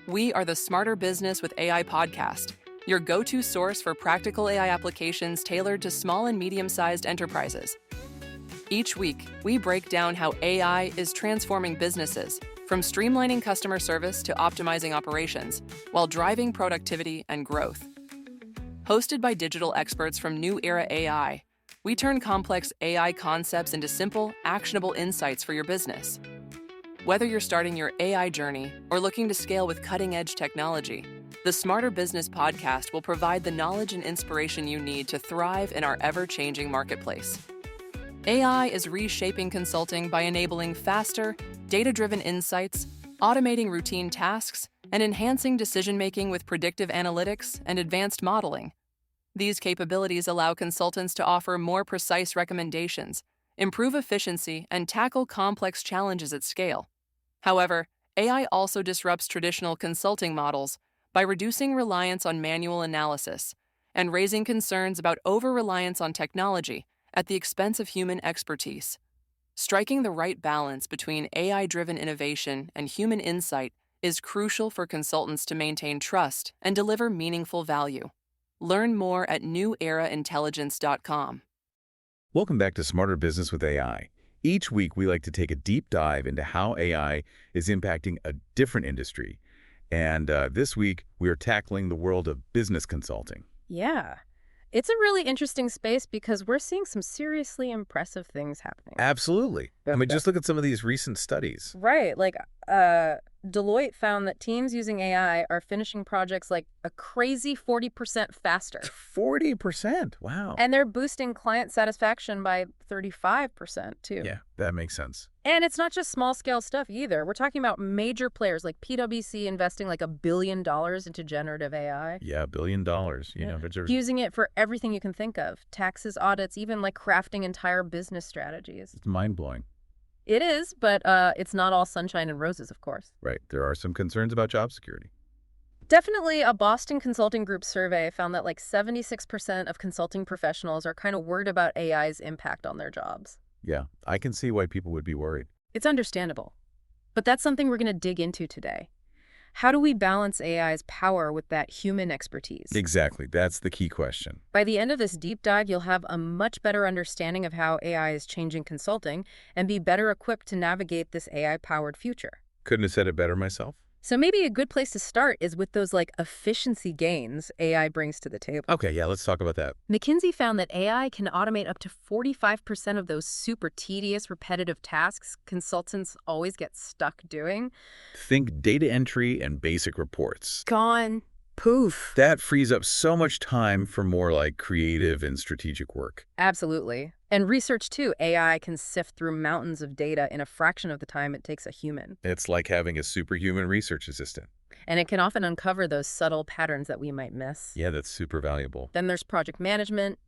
We are the Smarter Business with AI podcast, your go-to source for practical AI applications tailored to small and medium-sized enterprises. Each week, we break down how AI is transforming businesses, from streamlining customer service to optimizing operations, while driving productivity and growth. Hosted by digital experts from New Era AI, we turn complex AI concepts into simple, actionable insights for your business. Whether you're starting your AI journey or looking to scale with cutting-edge technology, the Smarter Business podcast will provide the knowledge and inspiration you need to thrive in our ever-changing marketplace. AI is reshaping consulting by enabling faster, data-driven insights, automating routine tasks, and enhancing decision-making with predictive analytics and advanced modeling. These capabilities allow consultants to offer more precise recommendations, improve efficiency, and tackle complex challenges at scale. However, AI also disrupts traditional consulting models by reducing reliance on manual analysis and raising concerns about over-reliance on technology at the expense of human expertise. Striking the right balance between AI-driven innovation and human insight is crucial for consultants to maintain trust and deliver meaningful value. Learn more at neweraintelligence.com. Welcome back to Smarter Business with AI. Each week, we like to take a deep dive into how AI is impacting a different industry. And this week, we are tackling the world of business consulting. Yeah. It's a really interesting space because we're seeing some seriously impressive things happening. Absolutely. I mean, just look at some of these recent studies. Right. Like, Deloitte found that teams using AI are finishing projects like a crazy 40% faster. 40%? Wow. And they're boosting client satisfaction by 35% too. Yeah, that makes sense. And it's not just small-scale stuff either. We're talking about major players like PwC investing like $1 billion into generative AI. Yeah, $1 billion. Using it for everything you can think of. Taxes, audits, even like crafting entire business strategies. It's mind-blowing. It is, but it's not all sunshine and roses, of course. Right. There are some concerns about job security. Definitely, a Boston Consulting Group survey found that like 76% of consulting professionals are kind of worried about AI's impact on their jobs. Yeah, I can see why people would be worried. It's understandable. But that's something we're going to dig into today. How do we balance AI's power with that human expertise? Exactly. That's the key question. By the end of this deep dive, you'll have a much better understanding of how AI is changing consulting and be better equipped to navigate this AI-powered future. Couldn't have said it better myself. So maybe a good place to start is with those like efficiency gains AI brings to the table. Okay, yeah, let's talk about that. McKinsey found that AI can automate up to 45% of those super tedious, repetitive tasks consultants always get stuck doing. Think data entry and basic reports. Gone. Poof. That frees up so much time for more like creative and strategic work. Absolutely. And research too. AI can sift through mountains of data in a fraction of the time it takes a human. It's like having a superhuman research assistant. And it can often uncover those subtle patterns that we might miss. Yeah, that's super valuable. Then there's project management.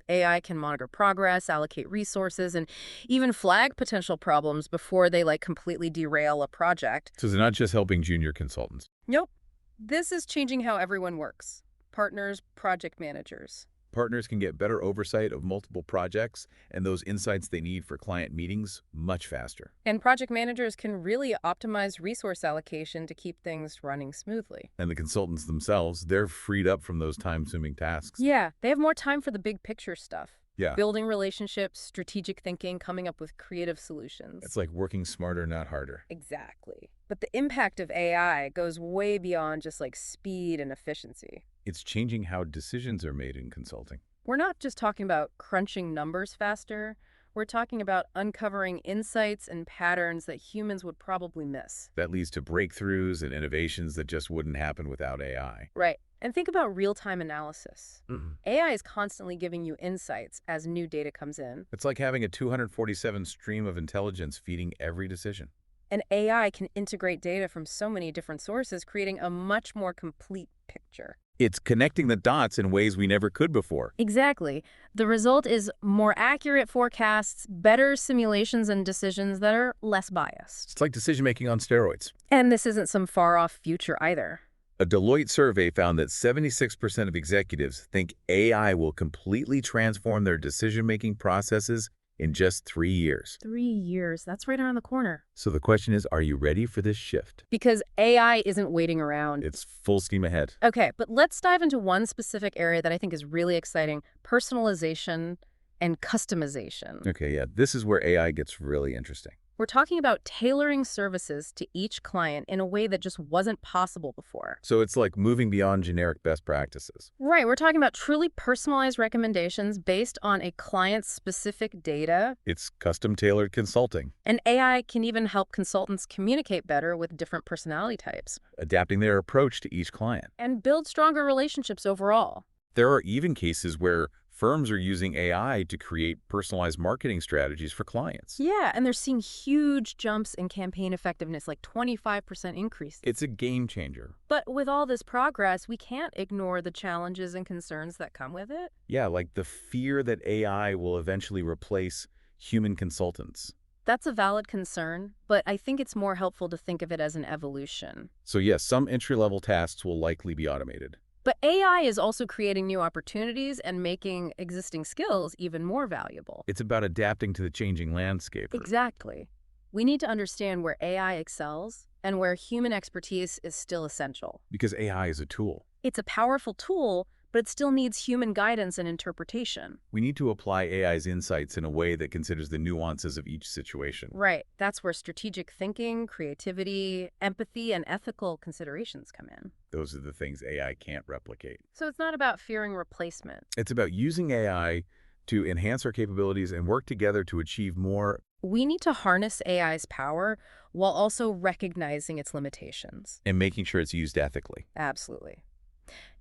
AI can monitor progress, allocate resources, and even flag potential problems before they like completely derail a project. So they're not just helping junior consultants. Nope. This is changing how everyone works. Partners, project managers. Partners can get better oversight of multiple projects and those insights they need for client meetings much faster. And project managers can really optimize resource allocation to keep things running smoothly. And the consultants themselves, they're freed up from those time-consuming tasks. Yeah, they have more time for the big picture stuff. Yeah. Building relationships, strategic thinking, coming up with creative solutions. It's like working smarter, not harder. Exactly. But the impact of AI goes way beyond just like speed and efficiency. It's changing how decisions are made in consulting. We're not just talking about crunching numbers faster. We're talking about uncovering insights and patterns that humans would probably miss. That leads to breakthroughs and innovations that just wouldn't happen without AI. Right. And think about real-time analysis. AI is constantly giving you insights as new data comes in. It's like having a 247 stream of intelligence feeding every decision. And AI can integrate data from so many different sources, creating a much more complete picture. It's connecting the dots in ways we never could before. Exactly. The result is more accurate forecasts, better simulations, and decisions that are less biased. It's like decision-making on steroids. And this isn't some far-off future either. A Deloitte survey found that 76% of executives think AI will completely transform their decision-making processes in just 3 years. 3 years. That's right around the corner. So the question is, are you ready for this shift? Because AI isn't waiting around. It's full steam ahead. Okay, but let's dive into one specific area that I think is really exciting: personalization and customization. Okay, yeah, this is where AI gets really interesting. We're talking about tailoring services to each client in a way that just wasn't possible before. So it's like moving beyond generic best practices. Right, we're talking about truly personalized recommendations based on a client's specific data. It's custom-tailored consulting, And AI can even help consultants communicate better with different personality types adapting their approach to each client. and build stronger relationships overall. There are even cases where firms are using AI to create personalized marketing strategies for clients. Yeah, and they're seeing huge jumps in campaign effectiveness, like 25% increase. It's a game changer. But with all this progress, we can't ignore the challenges and concerns that come with it. Yeah, like the fear that AI will eventually replace human consultants. That's a valid concern, but I think it's more helpful to think of it as an evolution. So yes, some entry-level tasks will likely be automated. But AI is also creating new opportunities and making existing skills even more valuable. It's about adapting to the changing landscape. Exactly. We need to understand where AI excels and where human expertise is still essential. Because AI is a tool. It's a powerful tool, but it still needs human guidance and interpretation. We need to apply AI's insights in a way that considers the nuances of each situation. Right. That's where strategic thinking, creativity, empathy, and ethical considerations come in. Those are the things AI can't replicate. So it's not about fearing replacement. It's about using AI to enhance our capabilities and work together to achieve more. We need to harness AI's power while also recognizing its limitations. And making sure it's used ethically. Absolutely.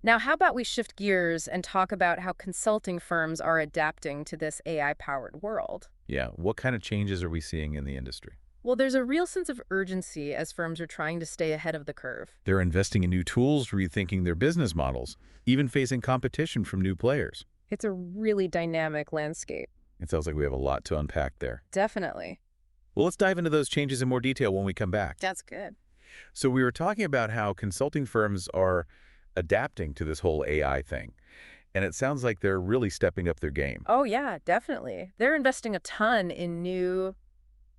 Now, how about we shift gears and talk about how consulting firms are adapting to this AI-powered world? Yeah, what kind of changes are we seeing in the industry? Well, there's a real sense of urgency as firms are trying to stay ahead of the curve. They're investing in new tools, rethinking their business models, even facing competition from new players. It's a really dynamic landscape. It sounds like we have a lot to unpack there. Definitely. Well, let's dive into those changes in more detail when we come back. That's good. So we were talking about how consulting firms are adapting to this whole AI thing. And it sounds like they're really stepping up their game. Oh, yeah, definitely. They're investing a ton in new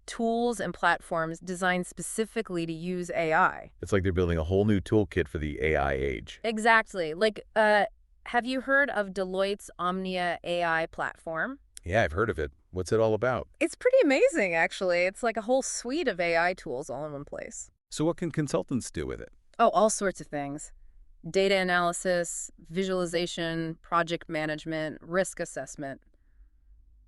tools and platforms designed specifically to use AI. It's like they're building a whole new toolkit for the AI age. Exactly. Like, have you heard of Deloitte's Omnia AI platform? Yeah, I've heard of it. What's it all about? It's pretty amazing, actually. It's like a whole suite of AI tools all in one place. So what can consultants do with it? Oh, all sorts of things. Data analysis, visualization, project management, risk assessment.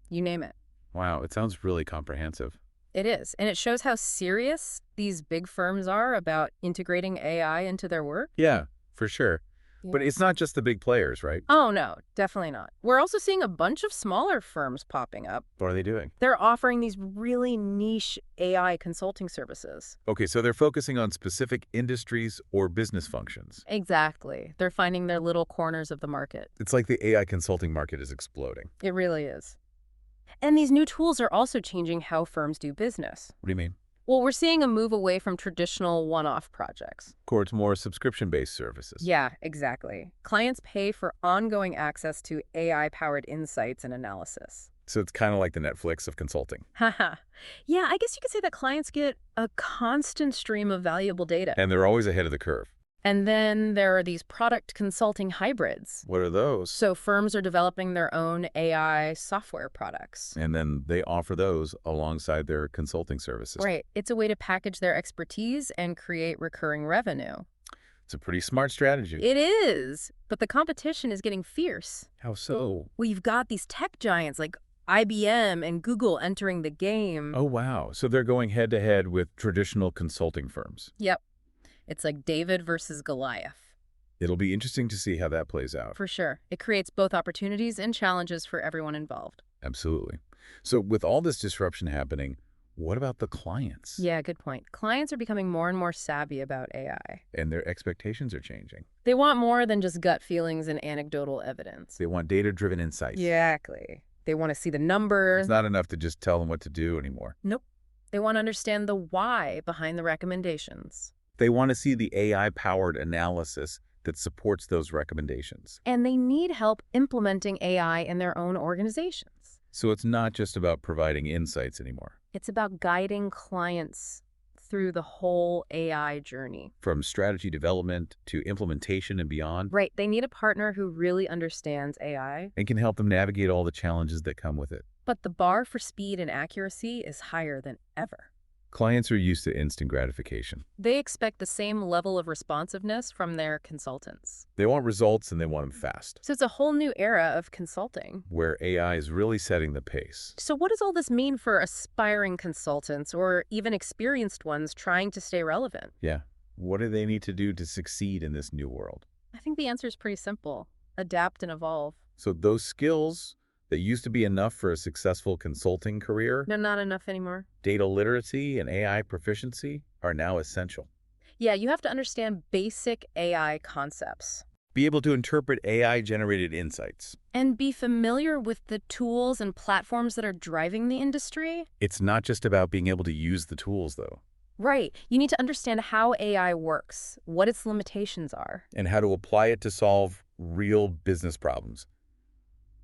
You name it. Wow, it sounds really comprehensive. It is. And it shows how serious these big firms are about integrating AI into their work. Yeah, for sure. Yeah. But it's not just the big players, right? Oh, no, definitely not. We're also seeing a bunch of smaller firms popping up. What are they doing? They're offering these really niche AI consulting services. Okay, so they're focusing on specific industries or business functions. Exactly. They're finding their little corners of the market. It's like the AI consulting market is exploding. It really is. And these new tools are also changing how firms do business. What do you mean? Well, we're seeing a move away from traditional one-off projects. Towards more subscription-based services. Yeah, exactly. Clients pay for ongoing access to AI-powered insights and analysis. So it's kind of like the Netflix of consulting. Haha. Yeah, I guess you could say that clients get a constant stream of valuable data. And they're always ahead of the curve. And then there are these product consulting hybrids. What are those? So firms are developing their own AI software products. And then they offer those alongside their consulting services. Right. It's a way to package their expertise and create recurring revenue. It's a pretty smart strategy. It is. But the competition is getting fierce. How so? Well, you've got these tech giants like IBM and Google entering the game. Oh, wow. So they're going head-to-head with traditional consulting firms. Yep. It's like David versus Goliath. It'll be interesting to see how that plays out. For sure. It creates both opportunities and challenges for everyone involved. Absolutely. So with all this disruption happening, what about the clients? Yeah, good point. Clients are becoming more and more savvy about AI. And their expectations are changing. They want more than just gut feelings and anecdotal evidence. They want data-driven insights. Exactly. They want to see the numbers. It's not enough to just tell them what to do anymore. Nope. They want to understand the why behind the recommendations. They want to see the AI-powered analysis that supports those recommendations. And they need help implementing AI in their own organizations. So it's not just about providing insights anymore. It's about guiding clients through the whole AI journey. From strategy development to implementation and beyond, Right. They need a partner who really understands AI. and can help them navigate all the challenges that come with it. But the bar for speed and accuracy is higher than ever. Clients are used to instant gratification. They expect the same level of responsiveness from their consultants. They want results and they want them fast, So it's a whole new era of consulting. where AI is really setting the pace. So what does all this mean for aspiring consultants or even experienced ones trying to stay relevant? Yeah. What do they need to do to succeed in this new world? I think the answer is pretty simple. Adapt and evolve. So those skills that used to be enough for a successful consulting career, No, not enough anymore. data literacy and AI proficiency, are now essential. Yeah, you have to understand basic AI concepts Be able to interpret AI-generated insights. and be familiar with the tools and platforms that are driving the industry. It's not just about being able to use the tools, though, Right. You need to understand how AI works, what its limitations are. and how to apply it to solve real business problems.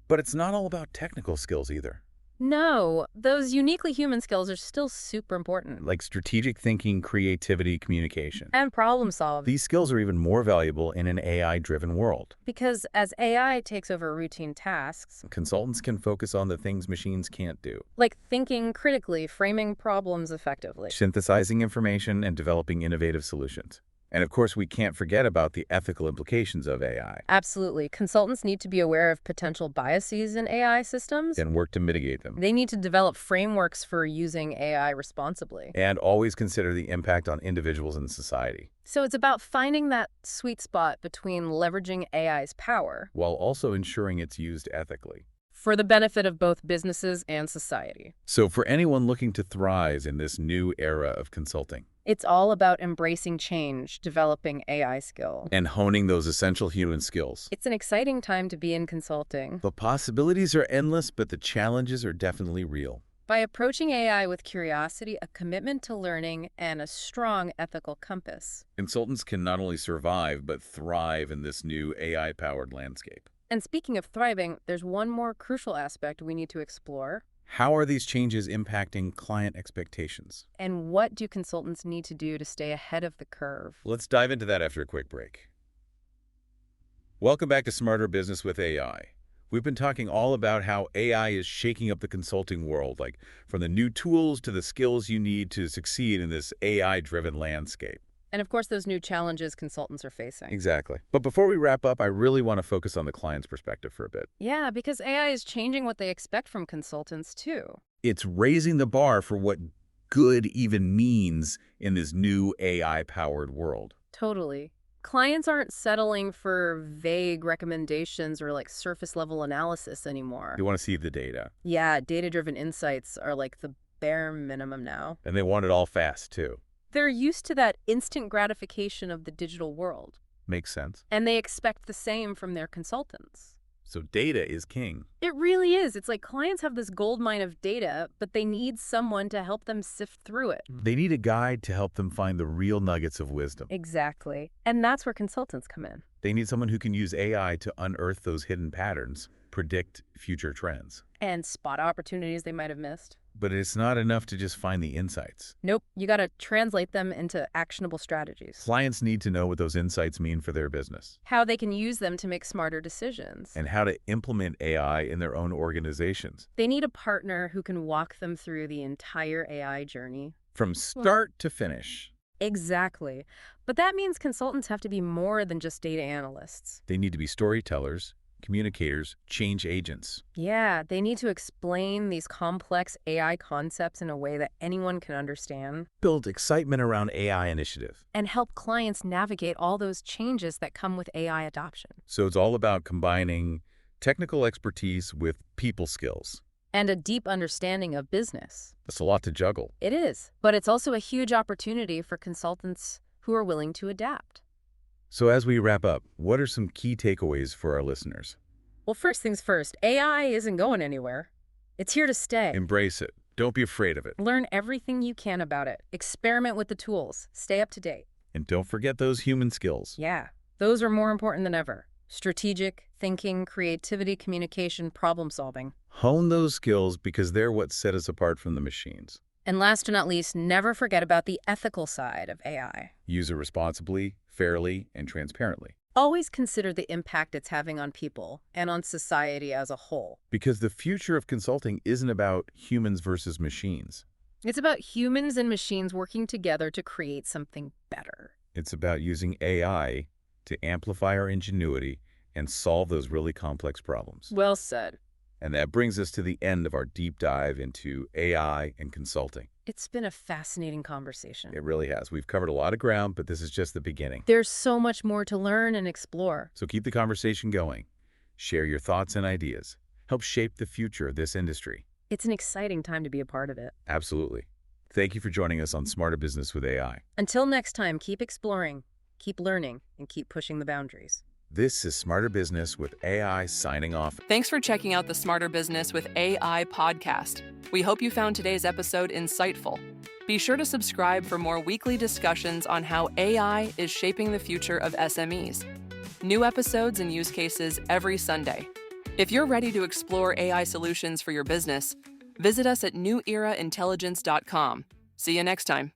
But it's not all about technical skills either, No, those uniquely human skills are still super important. like strategic thinking, creativity, communication. And problem solve. These skills are even more valuable in an AI-driven world. Because as AI takes over routine tasks, Consultants can focus on the things machines can't do, like thinking critically, framing problems effectively. synthesizing information and developing innovative solutions. And of course, we can't forget about the ethical implications of AI Absolutely. Consultants need to be aware of potential biases in AI systems. and work to mitigate them. They need to develop frameworks for using AI responsibly. And always consider the impact on individuals and society, So it's about finding that sweet spot between leveraging AI's power while also ensuring it's used ethically. for the benefit of both businesses and society. So for anyone looking to thrive in this new era of consulting It's all about embracing change, developing AI skills. and honing those essential human skills, It's an exciting time to be in consulting. the possibilities are endless, but the challenges are definitely real. By approaching AI with curiosity, a commitment to learning, and a strong ethical compass. Consultants can not only survive, but thrive in this new AI-powered landscape. And speaking of thriving, there's one more crucial aspect we need to explore. How are these changes impacting client expectations? And what do consultants need to do to stay ahead of the curve? Let's dive into that after a quick break. Welcome back to Smarter Business with AI. We've been talking all about how AI is shaking up the consulting world, like from the new tools to the skills you need to succeed in this AI-driven landscape. And of course, those new challenges consultants are facing. Exactly. But before we wrap up, I really want to focus on the client's perspective for a bit. Yeah, because AI is changing what they expect from consultants, too. It's raising the bar for what good even means in this new AI-powered world. Totally. Clients aren't settling for vague recommendations or like surface level analysis anymore. They want to see the data. Yeah, data-driven insights are like the bare minimum now. And they want it all fast, too. They're used to that instant gratification of the digital world, Makes sense. and they expect the same from their consultants. So data is king. It really is. It's like clients have this gold mine of data, but they need someone to help them sift through it. They need a guide to help them find the real nuggets of wisdom. Exactly. And that's where consultants come in. They need someone who can use AI to unearth those hidden patterns, predict future trends. And spot opportunities they might have missed. But it's not enough to just find the insights. Nope, you got to translate them into actionable strategies. Clients need to know what those insights mean for their business How they can use them to make smarter decisions. and how to implement AI in their own organizations. They need a partner who can walk them through the entire AI journey. From start to finish. Exactly. But that means consultants have to be more than just data analysts. They need to be storytellers, communicators, change agents. Yeah, they need to explain these complex AI concepts in a way that anyone can understand Build excitement around AI initiative. and help clients navigate all those changes that come with AI adoption. So it's all about combining technical expertise with people skills. And a deep understanding of business. That's a lot to juggle. It is. But it's also a huge opportunity for consultants who are willing to adapt. So as we wrap up, what are some key takeaways for our listeners? Well, first things first, AI isn't going anywhere. It's here to stay. Embrace it. Don't be afraid of it. Learn everything you can about it. Experiment with the tools. Stay up to date. And don't forget those human skills. Yeah, those are more important than ever. Strategic, thinking, creativity, communication, problem solving. Hone those skills because they're what set us apart from the machines. And last but not least, never forget about the ethical side of AI. Use it responsibly, fairly, and transparently. Always consider the impact it's having on people and on society as a whole. Because the future of consulting isn't about humans versus machines. It's about humans and machines working together to create something better. It's about using AI to amplify our ingenuity and solve those really complex problems. Well said. And that brings us to the end of our deep dive into AI and consulting. It's been a fascinating conversation. It really has. We've covered a lot of ground, but this is just the beginning. There's so much more to learn and explore. So keep the conversation going. Share your thoughts and ideas. Help shape the future of this industry. It's an exciting time to be a part of it. Absolutely. Thank you for joining us on Smarter Business with AI. Until next time, keep exploring, keep learning, and keep pushing the boundaries. This is Smarter Business with AI signing off. Thanks for checking out the Smarter Business with AI podcast. We hope you found today's episode insightful. Be sure to subscribe for more weekly discussions on how AI is shaping the future of SMEs. New episodes and use cases every Sunday. If you're ready to explore AI solutions for your business, visit us at neweraintelligence.com. See you next time.